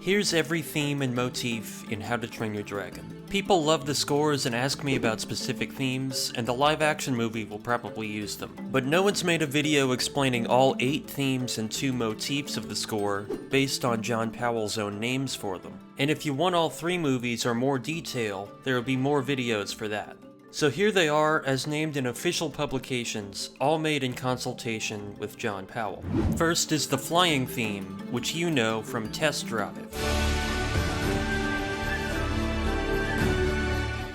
Here's every theme and motif in How to Train Your Dragon. People love the scores and ask me about specific themes, and the live-action movie will probably use them. But no one's made a video explaining all 8 themes and 2 motifs of the score, based on John Powell's own names for them. And if you want all 3 movies or more detail, there will be more videos for that. So here they are, as named in official publications, all made in consultation with John Powell. First is the Flying Theme, which you know from Test Drive.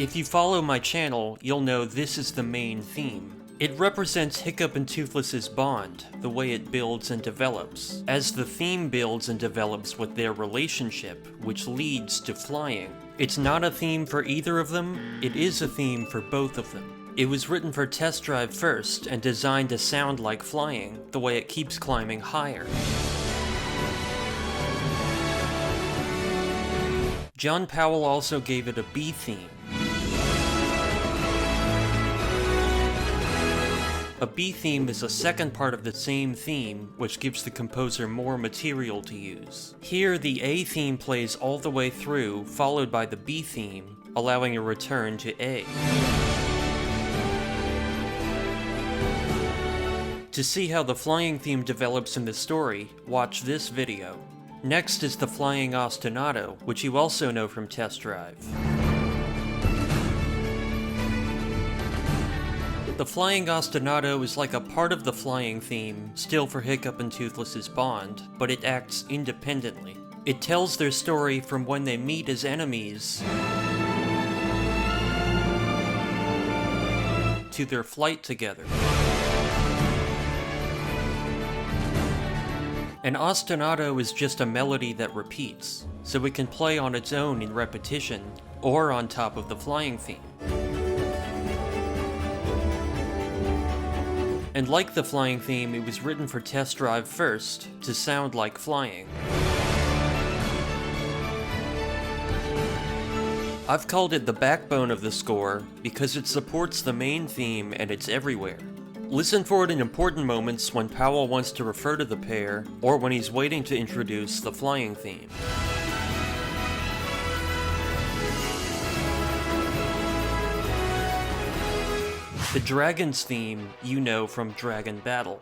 If you follow my channel, you'll know this is the main theme. It represents Hiccup and Toothless's bond, the way it builds and develops, as the theme builds and develops with their relationship, which leads to flying. It's not a theme for either of them, it is a theme for both of them. It was written for Test Drive first and designed to sound like flying, the way it keeps climbing higher. John Powell also gave it a B theme. A B theme is a second part of the same theme, which gives the composer more material to use. Here, the A theme plays all the way through, followed by the B theme, allowing a return to A. To see how the flying theme develops in the story, watch this video. Next is the Flying Ostinato, which you also know from Test Drive. The Flying Ostinato is like a part of the flying theme, still for Hiccup and Toothless's bond, but it acts independently. It tells their story from when they meet as enemies to their flight together. An ostinato is just a melody that repeats, so it can play on its own in repetition, or on top of the flying theme. And like the flying theme, it was written for Test Drive first, to sound like flying. I've called it the backbone of the score because it supports the main theme and it's everywhere. Listen for it in important moments when Powell wants to refer to the pair, or when he's waiting to introduce the flying theme. The Dragon's theme you know from Dragon Battle.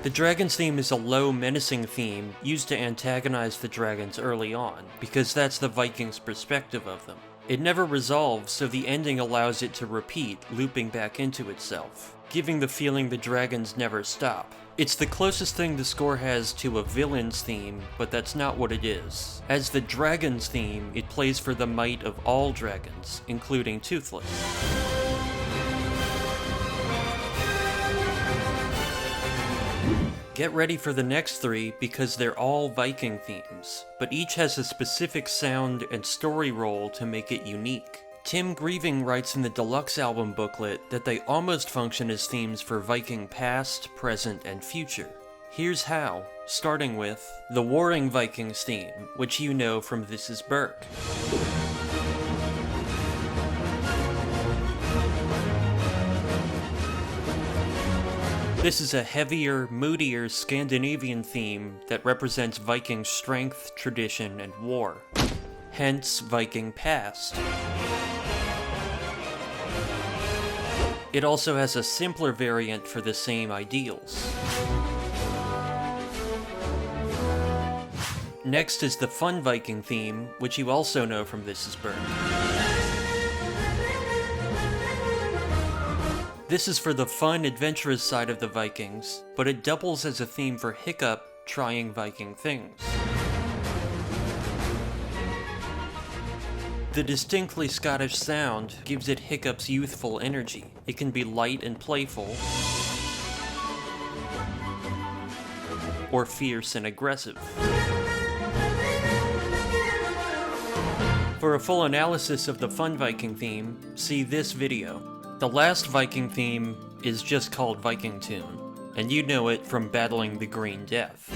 The Dragon's theme is a low, menacing theme used to antagonize the dragons early on, because that's the Vikings' perspective of them. It never resolves, so the ending allows it to repeat, looping back into itself, giving the feeling the dragons never stop. It's the closest thing the score has to a villain's theme, but that's not what it is. As the Dragon's theme, it plays for the might of all dragons, including Toothless. Get ready for the next 3 because they're all Viking themes, but each has a specific sound and story role to make it unique. Tim Grieving writes in the deluxe album booklet that they almost function as themes for Viking past, present, and future. Here's how, starting with the Warring Vikings theme, which you know from This Is Berk. This is a heavier, moodier Scandinavian theme that represents Viking strength, tradition, and war. Hence, Viking past. It also has a simpler variant for the same ideals. Next is the Fun Viking theme, which you also know from This Is Berk. This is for the fun, adventurous side of the Vikings, but it doubles as a theme for Hiccup trying Viking things. The distinctly Scottish sound gives it Hiccup's youthful energy. It can be light and playful, or fierce and aggressive. For a full analysis of the Fun Viking theme, see this video. The last Viking theme is just called Viking Tune, and you know it from battling the Green Death.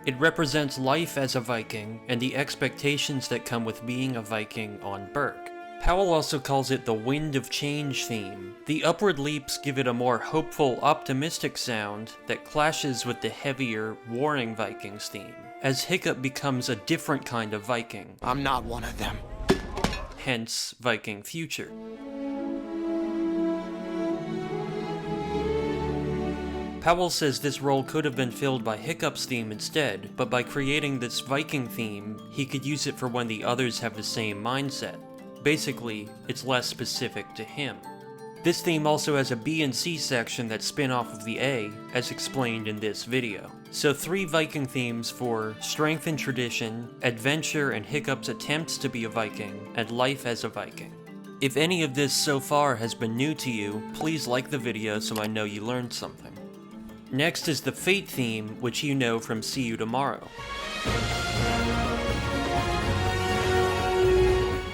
It represents life as a Viking and the expectations that come with being a Viking on Berk. Powell also calls it the Wind of Change theme. The upward leaps give it a more hopeful, optimistic sound that clashes with the heavier, warring Vikings theme, as Hiccup becomes a different kind of Viking. I'm not one of them. Hence, Viking Future. Powell says this role could have been filled by Hiccup's theme instead, but by creating this Viking theme, he could use it for when the others have the same mindset. Basically, it's less specific to him. This theme also has a B and C section that spin off of the A, as explained in this video. So 3 Viking themes for Strength and Tradition, Adventure and Hiccup's attempts to be a Viking, and Life as a Viking. If any of this so far has been new to you, please like the video so I know you learned something. Next is the Fate theme, which you know from See You Tomorrow.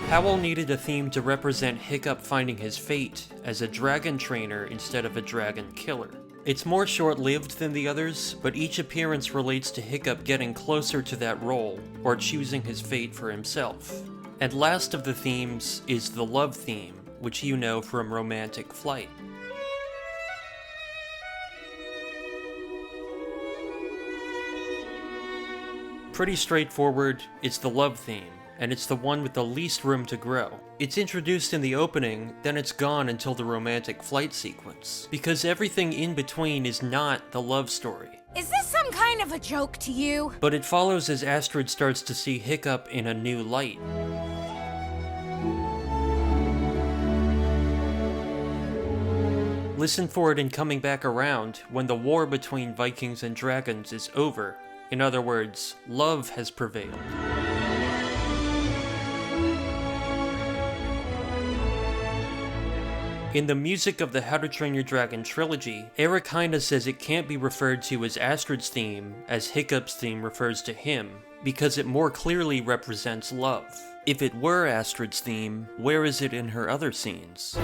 Powell needed a theme to represent Hiccup finding his fate as a dragon trainer instead of a dragon killer. It's more short-lived than the others, but each appearance relates to Hiccup getting closer to that role, or choosing his fate for himself. And last of the themes is the Love theme, which you know from Romantic Flight. Pretty straightforward, it's the love theme, and it's the one with the least room to grow. It's introduced in the opening, then it's gone until the Romantic Flight sequence, because everything in between is not the love story. Is this some kind of a joke to you? But it follows as Astrid starts to see Hiccup in a new light. Listen for it in coming back around when the war between Vikings and dragons is over. In other words, love has prevailed. In the music of the How to Train Your Dragon trilogy, Erik Heine says it can't be referred to as Astrid's theme, as Hiccup's theme refers to him, because it more clearly represents love. If it were Astrid's theme, where is it in her other scenes?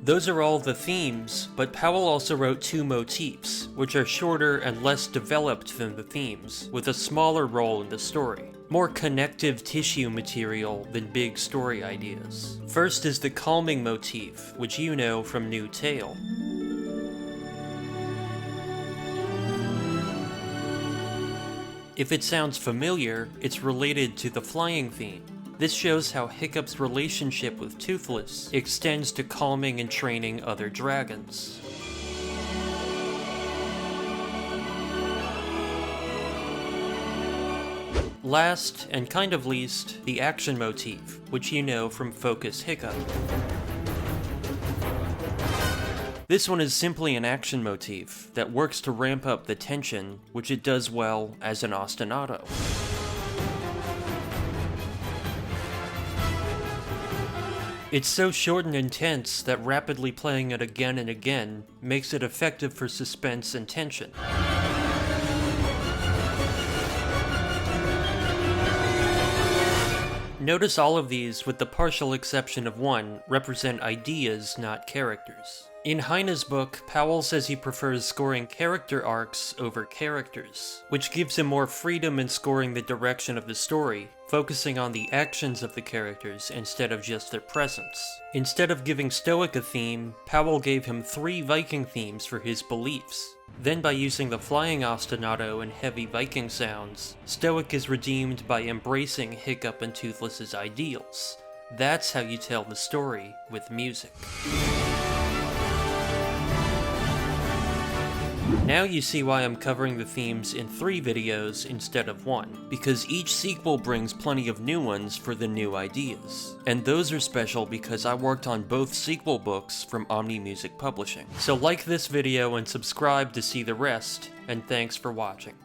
Those are all the themes, but Powell also wrote 2 motifs, which are shorter and less developed than the themes, with a smaller role in the story. More connective tissue material than big story ideas. First is the calming motif, which you know from New Tale. If it sounds familiar, it's related to the Flying Theme. This shows how Hiccup's relationship with Toothless extends to calming and training other dragons. Last, and kind of least, the action motif, which you know from Focus Hiccup. This one is simply an action motif that works to ramp up the tension, which it does well as an ostinato. It's so short and intense that rapidly playing it again and again makes it effective for suspense and tension. Notice all of these, with the partial exception of one, represent ideas, not characters. In Heine's book, Powell says he prefers scoring character arcs over characters, which gives him more freedom in scoring the direction of the story, focusing on the actions of the characters instead of just their presence. Instead of giving Stoic a theme, Powell gave him 3 Viking themes for his beliefs. Then by using the Flying Ostinato and heavy Viking sounds, Stoic is redeemed by embracing Hiccup and Toothless's ideals. That's how you tell the story with music. Now you see why I'm covering the themes in 3 videos instead of 1, because each sequel brings plenty of new ones for the new ideas. And those are special because I worked on both sequel books from Omni Music Publishing. So like this video and subscribe to see the rest, and thanks for watching.